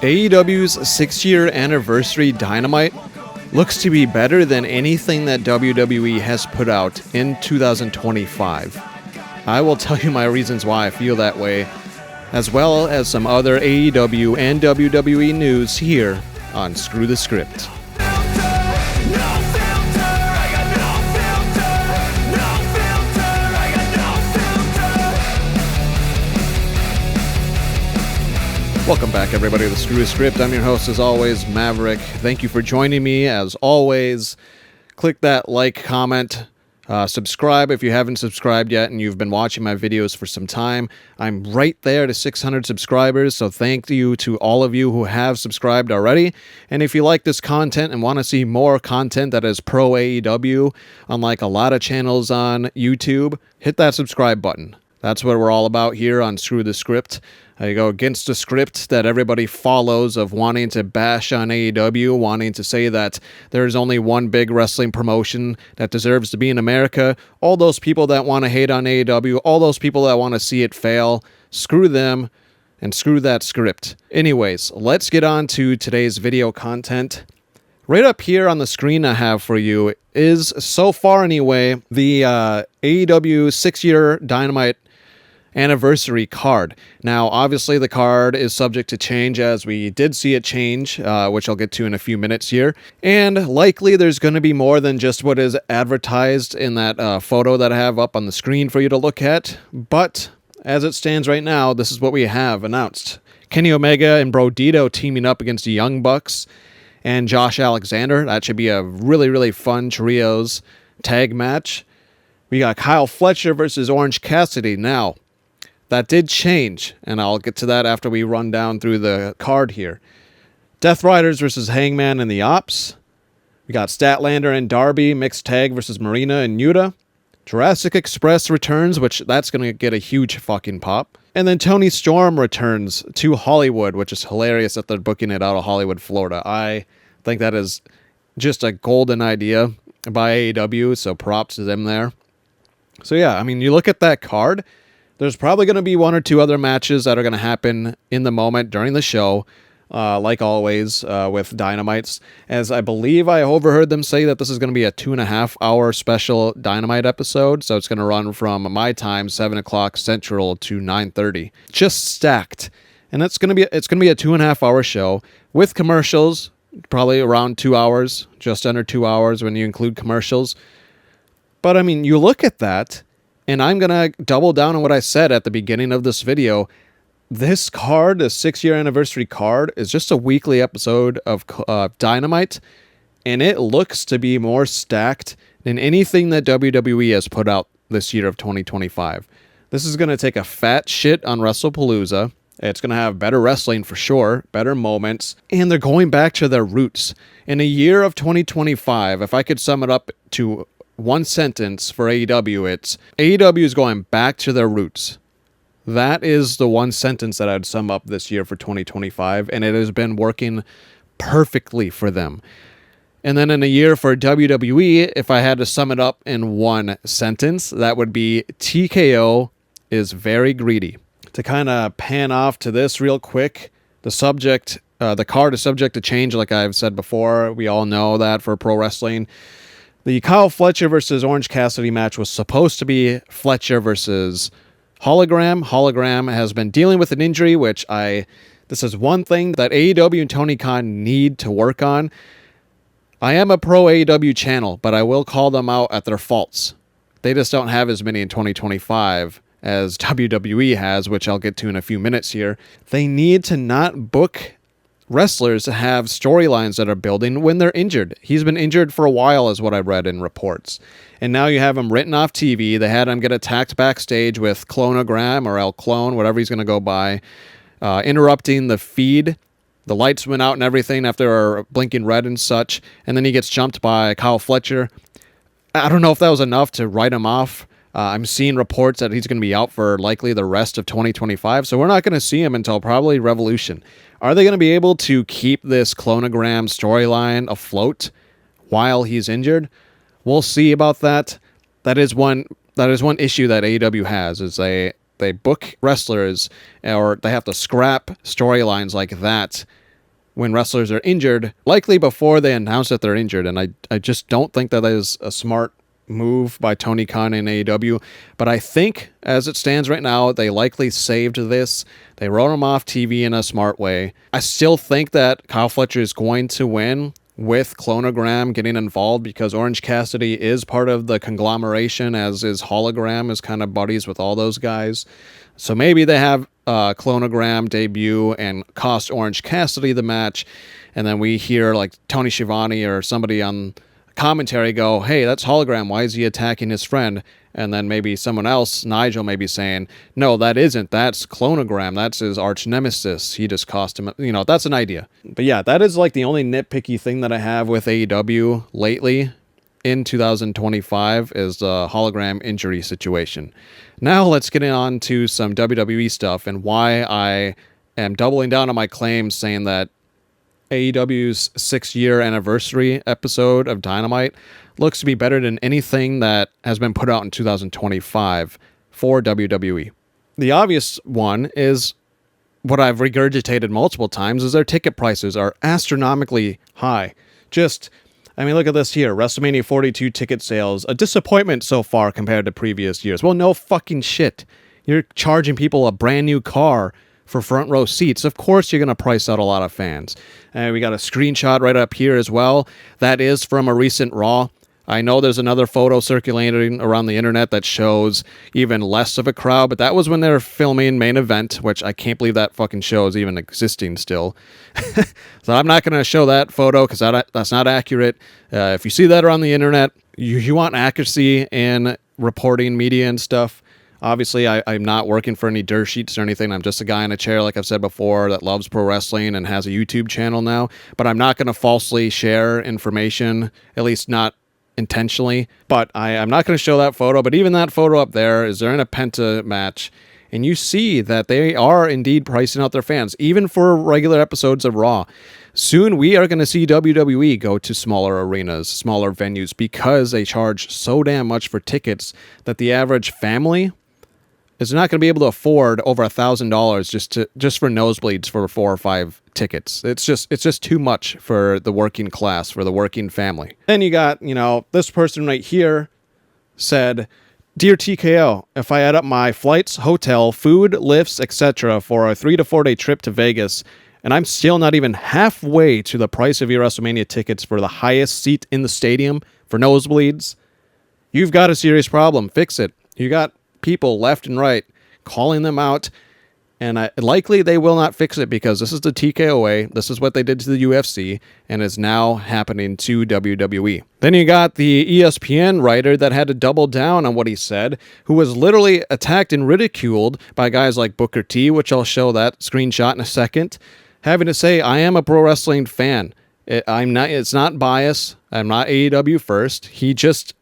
AEW's 6-year anniversary Dynamite looks to be better than anything that WWE has put out in 2025. I will tell you my reasons why I feel that way, as well as some other AEW and WWE news here on Screw the Script. Welcome back, everybody, to the Screw the Script. I'm your host, as always, Maverick. Thank you for joining me, as always. Click that like, comment, subscribe if you haven't subscribed yet and you've been watching my videos for some time. I'm right there to 600 subscribers, so thank you to all of you who have subscribed already. And if you like this content and want to see more content that is pro AEW, unlike a lot of channels on YouTube, hit that subscribe button. That's what we're all about here on Screw the Script. I go against the script that everybody follows of wanting to bash on AEW, wanting to say that there's only one big wrestling promotion that deserves to be in America. All those people that want to hate on AEW, all those people that want to see it fail, screw them and screw that script. Anyways, let's get on to today's video content. Right up here on the screen I have for you is, so far anyway, the AEW 6-year Dynamite anniversary card. Now, obviously, the card is subject to change, as we did see it change, which I'll get to in a few minutes here. And likely there's going to be more than just what is advertised in that photo that I have up on the screen for you to look at. But as it stands right now, this is what we have announced. Kenny Omega and Brodito teaming up against the Young Bucks and Josh Alexander. That should be a really, really fun trios tag match. We got Kyle Fletcher versus Orange Cassidy. Now, that did change, and I'll get to that after we run down through the card here. Death Riders versus Hangman and the Ops. We got Statlander and Darby mixed tag versus Marina and Yuta. Jurassic Express returns, which that's going to get a huge fucking pop. And then Tony Storm returns to Hollywood, which is hilarious that they're booking it out of Hollywood, Florida. I think that is just a golden idea by AEW, so props to them there. So yeah, I mean, you look at that card, there's probably going to be one or two other matches that are going to happen in the moment during the show, like always with Dynamites, as I believe I overheard them say that this is going to be a 2.5-hour special Dynamite episode, so it's going to run from my time, 7 o'clock Central, to 9:30. Just stacked. And it's going to be a 2.5-hour show with commercials, probably around 2 hours, just under 2 hours when you include commercials. But I mean, you look at that, and I'm going to double down on what I said at the beginning of this video. This card, the 6-year anniversary card, is just a weekly episode of Dynamite, and it looks to be more stacked than anything that WWE has put out this year of 2025. This is going to take a fat shit on Wrestlepalooza. It's going to have better wrestling for sure, better moments, and they're going back to their roots. In a year of 2025, if I could sum it up to one sentence for AEW, it's AEW is going back to their roots. That is the one sentence that I'd sum up this year for 2025, and it has been working perfectly for them. And then in a year for WWE, if I had to sum it up in one sentence, that would be TKO is very greedy. To kind of pan off to this real quick, the card is subject to change, like I've said before. We all know that for pro wrestling. The Kyle Fletcher versus Orange Cassidy match was supposed to be Fletcher versus Hologram. Hologram has been dealing with an injury, this is one thing that AEW and Tony Khan need to work on. I am a pro AEW channel, but I will call them out at their faults. They just don't have as many in 2025 as WWE has, which I'll get to in a few minutes here. They need to not book wrestlers have storylines that are building when they're injured. He's been injured for a while, is what I read in reports. And now you have him written off TV. They had him get attacked backstage with Clonogram or El Clone, whatever he's going to go by, interrupting the feed. The lights went out and everything after they were blinking red and such. And then he gets jumped by Kyle Fletcher. I don't know if that was enough to write him off. I'm seeing reports that he's going to be out for likely the rest of 2025, so we're not going to see him until probably Revolution. Are they going to be able to keep this Clonogram storyline afloat while he's injured? We'll see about that. That is one issue that AEW has, is they book wrestlers, or they have to scrap storylines like that when wrestlers are injured, likely before they announce that they're injured. And I just don't think that is a smart move by Tony Khan and AEW. But I think, as it stands right now, they likely saved this. They wrote him off TV in a smart way. I still think that Kyle Fletcher is going to win with Clonogram getting involved, because Orange Cassidy is part of the conglomeration, as is Hologram, is kind of buddies with all those guys. So maybe they have Clonogram debut and cost Orange Cassidy the match, and then we hear like Tony Schiavone or somebody on commentary go, hey, that's Hologram, why is he attacking his friend? And then maybe someone else, Nigel, may be saying, no, that's Clonogram, that's his arch nemesis, he just cost him, that's an idea. But yeah, that is like the only nitpicky thing that I have with AEW lately in 2025 is the Hologram injury situation. Now let's get on to some WWE stuff and why I am doubling down on my claims saying that AEW's 6-year anniversary episode of Dynamite looks to be better than anything that has been put out in 2025 for WWE. The obvious one is what I've regurgitated multiple times, is their ticket prices are astronomically high. Look at this here. WrestleMania 42 ticket sales, a disappointment so far compared to previous years. Well, no fucking shit. You're charging people a brand new car for front row seats. Of course you're going to price out a lot of fans. And we got a screenshot right up here as well. That is from a recent Raw. I know there's another photo circulating around the internet that shows even less of a crowd, but that was when they were filming Main Event, which I can't believe that fucking show is even existing still. So I'm not going to show that photo because that's not accurate. If you see that around the internet, you want accuracy in reporting media and stuff. Obviously, I'm not working for any dirt sheets or anything. I'm just a guy in a chair, like I've said before, that loves pro wrestling and has a YouTube channel now. But I'm not going to falsely share information, at least not intentionally. But I'm not going to show that photo. But even that photo up there is they're in a Penta match. And you see that they are indeed pricing out their fans, even for regular episodes of Raw. Soon we are going to see WWE go to smaller arenas, smaller venues, because they charge so damn much for tickets that the average family is not going to be able to afford over $1,000 just for nosebleeds for 4 or 5 tickets. It's just too much for the working class, for the working family. Then you got, this person right here said, "Dear TKO, if I add up my flights, hotel, food, lifts, etc. for a 3 to 4 day trip to Vegas, and I'm still not even halfway to the price of your WrestleMania tickets for the highest seat in the stadium for nosebleeds, you've got a serious problem. Fix it." You got people left and right calling them out, and likely they will not fix it because this is the TKO way. This is what they did to the UFC, and is now happening to WWE. Then you got the ESPN writer that had to double down on what he said, who was literally attacked and ridiculed by guys like Booker T, which I'll show that screenshot in a second, having to say, "I am a pro wrestling fan. It's not bias. I'm not AEW first." He just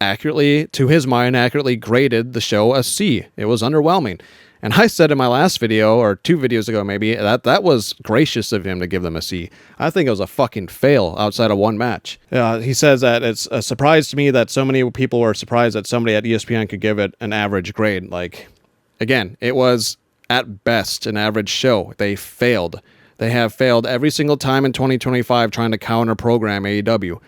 to his mind, accurately graded the show a C. It was underwhelming. And I said in my last video, or 2 videos ago maybe, that was gracious of him to give them a C. I think it was a fucking fail outside of one match. He says that it's a surprise to me that so many people were surprised that somebody at ESPN could give it an average grade. Again, it was at best an average show. They failed. They have failed every single time in 2025 trying to counter program AEW.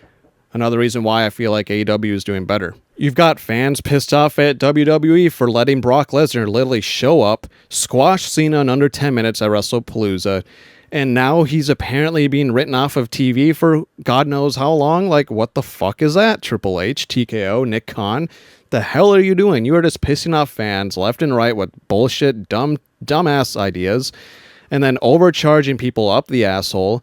Another reason why I feel like AEW is doing better. You've got fans pissed off at WWE for letting Brock Lesnar literally show up, squash Cena in under 10 minutes at Wrestlepalooza, and now he's apparently being written off of TV for God knows how long. What the fuck is that? Triple H, TKO, Nick Khan? The hell are you doing? You are just pissing off fans left and right with bullshit, dumbass ideas, and then overcharging people up the asshole.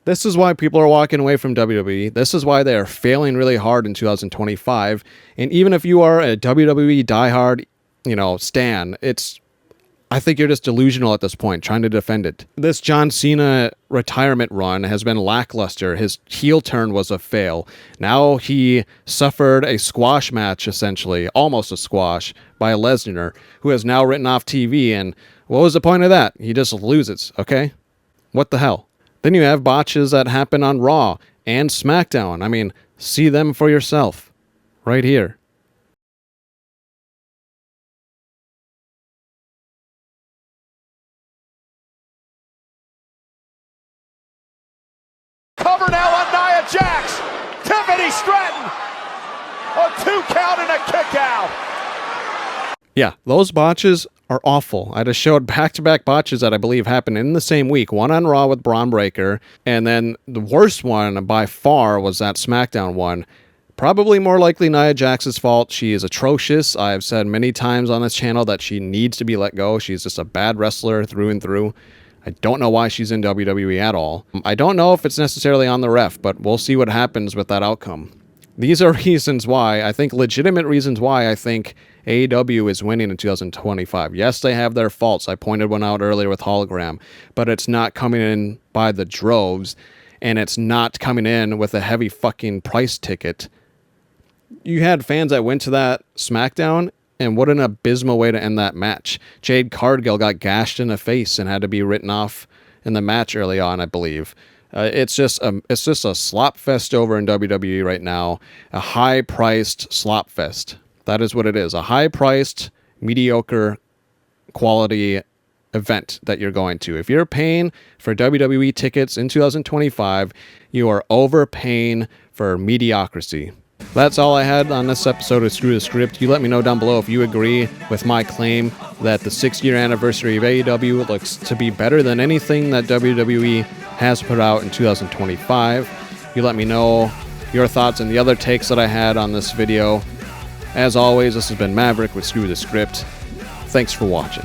This is why people are walking away from WWE. This is why they are failing really hard in 2025. And even if you are a WWE diehard, stan, I think you're just delusional at this point, trying to defend it. This John Cena retirement run has been lackluster. His heel turn was a fail. Now he suffered a squash match, essentially, almost a squash, by Lesnar, who has now written off TV. And what was the point of that? He just loses, okay? What the hell? Then you have botches that happen on Raw and SmackDown. See them for yourself. Right here. cover now on Nia Jax. Tiffany Stratton. A 2 count and a kick out. Yeah, those botches are awful. I just showed back-to-back botches that I believe happened in the same week. One on Raw with Braun Breaker, and then the worst one by far was that SmackDown one. Probably more likely Nia Jax's fault. She is atrocious. I've said many times on this channel that she needs to be let go. She's just a bad wrestler through and through. I don't know why she's in WWE at all. I don't know if it's necessarily on the ref, but we'll see what happens with that outcome. These are reasons why, I think legitimate reasons why I think AEW is winning in 2025. Yes, they have their faults. I pointed one out earlier with Hologram, but it's not coming in by the droves, and it's not coming in with a heavy fucking price ticket. You had fans that went to that SmackDown, and what an abysmal way to end that match. Jade Cargill got gashed in the face and had to be written off in the match early on, I believe. It's just a slop fest over in WWE right now. A high-priced slop fest. That is what it is. A high-priced, mediocre quality event that you're going to. If you're paying for WWE tickets in 2025, you are overpaying for mediocrity. That's all I had on this episode of Screw the Script. You let me know down below if you agree with my claim that the 6-year anniversary of AEW looks to be better than anything that WWE has put out in 2025. You let me know your thoughts and the other takes that I had on this video. As always, this has been Maverick with Screw the Script. Thanks for watching.